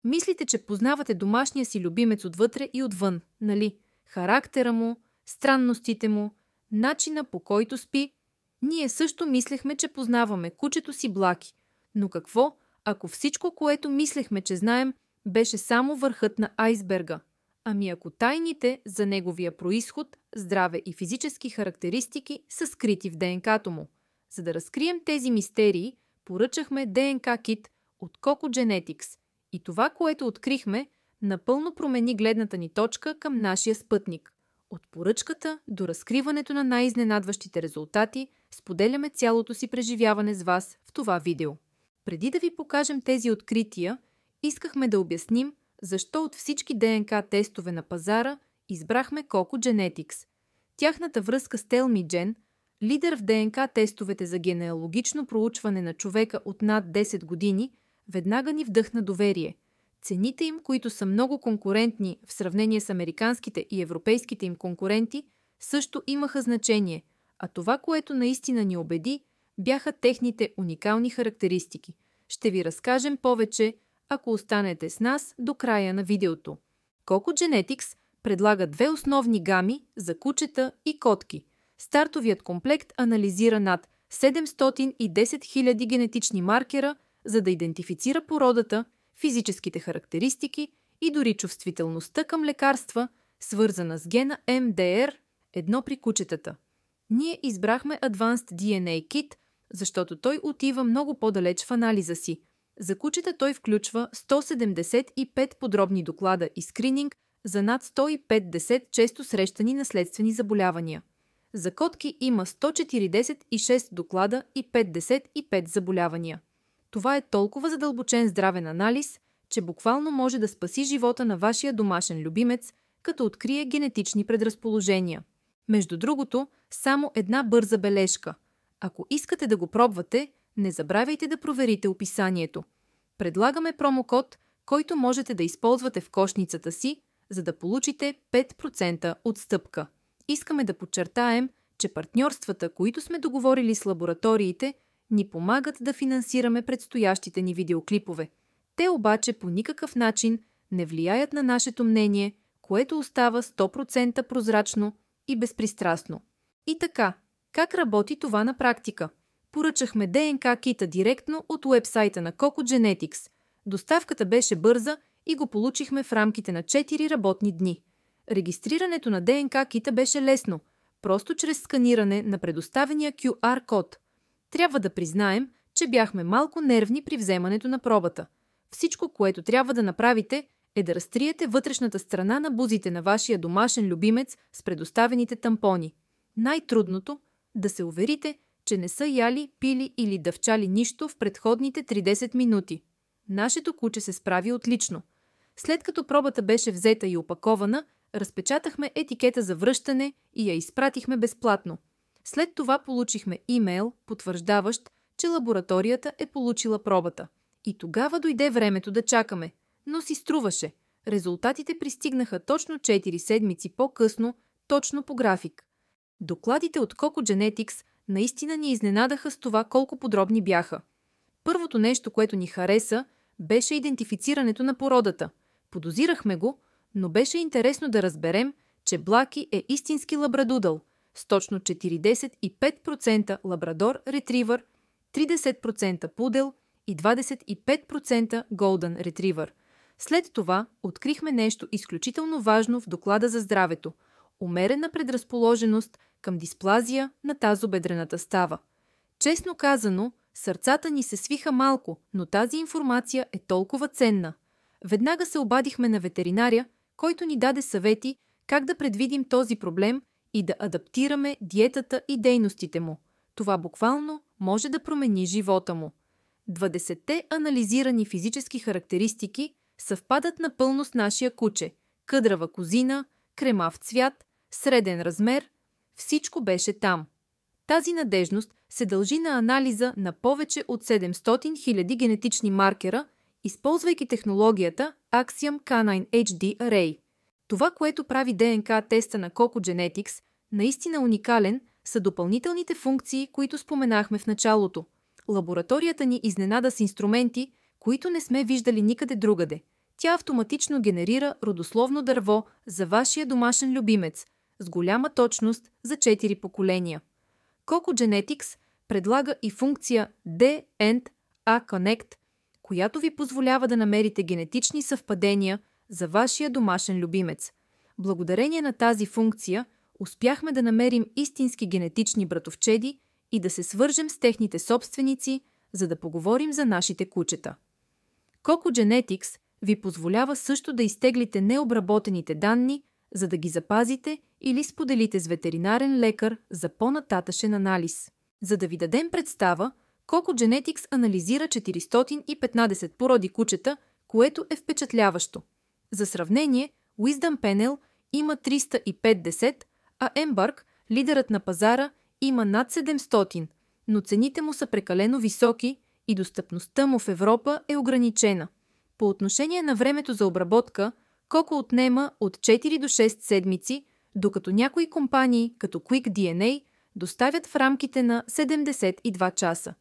Мислите, че познавате домашния си любимец отвътре и отвън, нали? Характера му, странностите му, начина по който спи. Ние също мислехме, че познаваме кучето си Блаки. Но какво, ако всичко, което мислехме, че знаем, беше само върхът на айсберга? Ами ако тайните за неговия происход, здраве и физически характеристики са скрити в ДНК-то му? За да разкрием тези мистерии, поръчахме ДНК кит от Coco Genetics. И това, което открихме, напълно промени гледната ни точка към нашия спътник. От поръчката до разкриването на най-изненадващите резултати, споделяме цялото си преживяване с вас в това видео. Преди да ви покажем тези открития, искахме да обясним защо от всички ДНК тестове на пазара избрахме Coco Genetics. Тяхната връзка с Telmigen, лидер в ДНК тестовете за генеалогично проучване на човека от над 10 години, веднага ни вдъхна доверие. Цените им, които са много конкурентни в сравнение с американските и европейските им конкуренти, също имаха значение, а това, което наистина ни убеди, бяха техните уникални характеристики. Ще ви разкажем повече, ако останете с нас до края на видеото. Coco Genetics предлага две основни гами за кучета и котки. Стартовият комплект анализира над 710 000 генетични маркера, за да идентифицира породата, физическите характеристики и дори чувствителността към лекарства, свързана с гена MDR1 при кучетата. Ние избрахме Advanced DNA Kit, защото той отива много по-далеч в анализа си. За кучета той включва 175 подробни доклада и скрининг за над 150 често срещани наследствени заболявания. За котки има 146 доклада и 55 заболявания. Това е толкова задълбочен здравен анализ, че буквално може да спаси живота на вашия домашен любимец, като открие генетични предразположения. Между другото, само една бърза бележка. Ако искате да го пробвате, не забравяйте да проверите описанието. Предлагаме промокод, който можете да използвате в кошницата си, за да получите 5% отстъпка. Искаме да подчертаем, че партньорствата, които сме договорили с лабораториите, ни помагат да финансираме предстоящите ни видеоклипове. Те обаче по никакъв начин не влияят на нашето мнение, което остава 100% прозрачно и безпристрастно. И така, как работи това на практика? Поръчахме ДНК кита директно от уебсайта на Coco Genetics. Доставката беше бърза и го получихме в рамките на 4 работни дни. Регистрирането на ДНК кита беше лесно, просто чрез сканиране на предоставения QR код. Трябва да признаем, че бяхме малко нервни при вземането на пробата. Всичко, което трябва да направите, е да разтриете вътрешната страна на бузите на вашия домашен любимец с предоставените тампони. Най-трудното – да се уверите, че не са яли, пили или дъвчали нищо в предходните 30 минути. Нашето куче се справи отлично. След като пробата беше взета и опакована, разпечатахме етикета за връщане и я изпратихме безплатно. След това получихме имейл, потвърждаващ, че лабораторията е получила пробата. И тогава дойде времето да чакаме, но си струваше. Резултатите пристигнаха точно 4 седмици по-късно, точно по график. Докладите от Coco Genetics наистина ни изненадаха с това колко подробни бяха. Първото нещо, което ни хареса, беше идентифицирането на породата. Подозирахме го, но беше интересно да разберем, че Блаки е истински лабрадудъл, с точно 45% лабрадор ретривър, 30% пудел и 25% голдън ретривър. След това открихме нещо изключително важно в доклада за здравето – умерена предразположеност към дисплазия на тазобедрената става. Честно казано, сърцата ни се свиха малко, но тази информация е толкова ценна. Веднага се обадихме на ветеринаря, който ни даде съвети как да предвидим този проблем и да адаптираме диетата и дейностите му. Това буквално може да промени живота му. 20-те анализирани физически характеристики съвпадат напълно с нашия куче. Къдрава козина, кремав цвят, среден размер – всичко беше там. Тази надежност се дължи на анализа на повече от 700 000 генетични маркера, използвайки технологията Axiom Canine HD Array. Това, което прави ДНК теста на Coco Genetics, наистина уникален, са допълнителните функции, които споменахме в началото. Лабораторията ни изненада с инструменти, които не сме виждали никъде другаде. Тя автоматично генерира родословно дърво за вашия домашен любимец с голяма точност за 4 поколения. Coco Genetics предлага и функция D&A Connect, която ви позволява да намерите генетични съвпадения за вашия домашен любимец. Благодарение на тази функция успяхме да намерим истински генетични братовчеди и да се свържем с техните собственици, за да поговорим за нашите кучета. Coco Genetics ви позволява също да изтеглите необработените данни, за да ги запазите или споделите с ветеринарен лекар за по-нататъшен анализ. За да ви дадем представа, Coco Genetics анализира 415 породи кучета, което е впечатляващо. За сравнение, Wisdom Panel има 350, а Embark, лидерът на пазара, има над 700, но цените му са прекалено високи и достъпността му в Европа е ограничена. По отношение на времето за обработка, Coco отнема от 4 до 6 седмици, докато някои компании, като Quick DNA, доставят в рамките на 72 часа.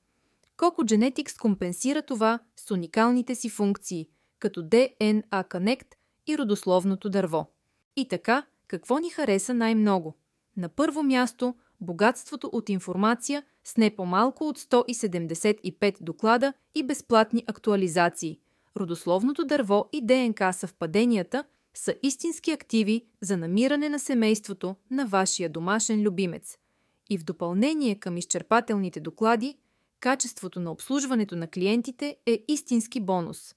Coco Genetics компенсира това с уникалните си функции, като DNA Connect и родословното дърво. И така, какво ни хареса най-много? На първо място, богатството от информация с не по-малко от 175 доклада и безплатни актуализации. Родословното дърво и ДНК съвпаденията са истински активи за намиране на семейството на вашия домашен любимец. И в допълнение към изчерпателните доклади, качеството на обслужването на клиентите е истински бонус.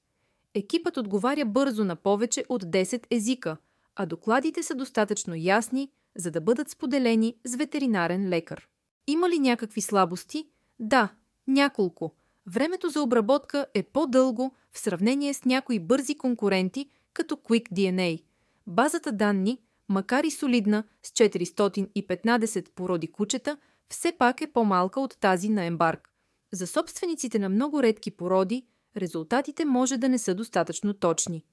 Екипът отговаря бързо на повече от 10 езика, а докладите са достатъчно ясни, за да бъдат споделени с ветеринарен лекар. Има ли някакви слабости? Да, няколко. Времето за обработка е по-дълго в сравнение с някои бързи конкуренти, като Quick DNA. Базата данни, макар и солидна с 415 породи кучета, все пак е по-малка от тази на Embark. За собствениците на много редки породи, резултатите може да не са достатъчно точни.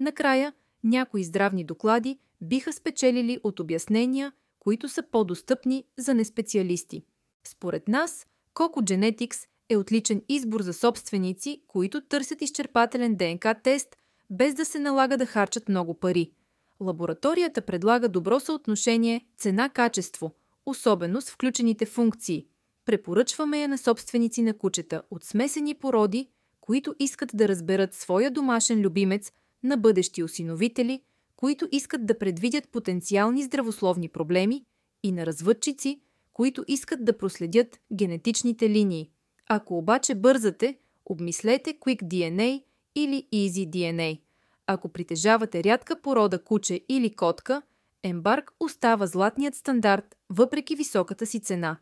Накрая, някои здравни доклади биха спечелили от обяснения, които са по-достъпни за неспециалисти. Според нас, Coco Genetics е отличен избор за собственици, които търсят изчерпателен ДНК тест, без да се налага да харчат много пари. Лабораторията предлага добро съотношение цена-качество, особено с включените функции. Препоръчваме я на собственици на кучета от смесени породи, които искат да разберат своя домашен любимец, на бъдещи осиновители, които искат да предвидят потенциални здравословни проблеми, и на развъдчици, които искат да проследят генетичните линии. Ако обаче бързате, обмислете Quick DNA или Easy DNA. Ако притежавате рядка порода куче или котка, Embark остава златният стандарт, въпреки високата си цена.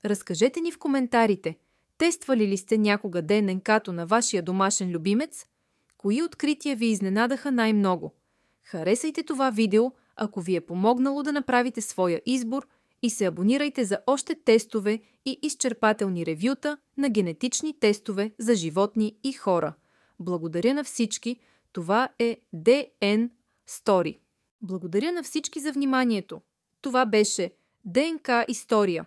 Разкажете ни в коментарите, тествали ли сте някога ДНК-то на вашия домашен любимец? Кои открития ви изненадаха най-много? Харесайте това видео, ако ви е помогнало да направите своя избор, и се абонирайте за още тестове и изчерпателни ревюта на генетични тестове за животни и хора. Благодаря на всички. Това е DN Story. Благодаря на всички за вниманието. Това беше ДНК История.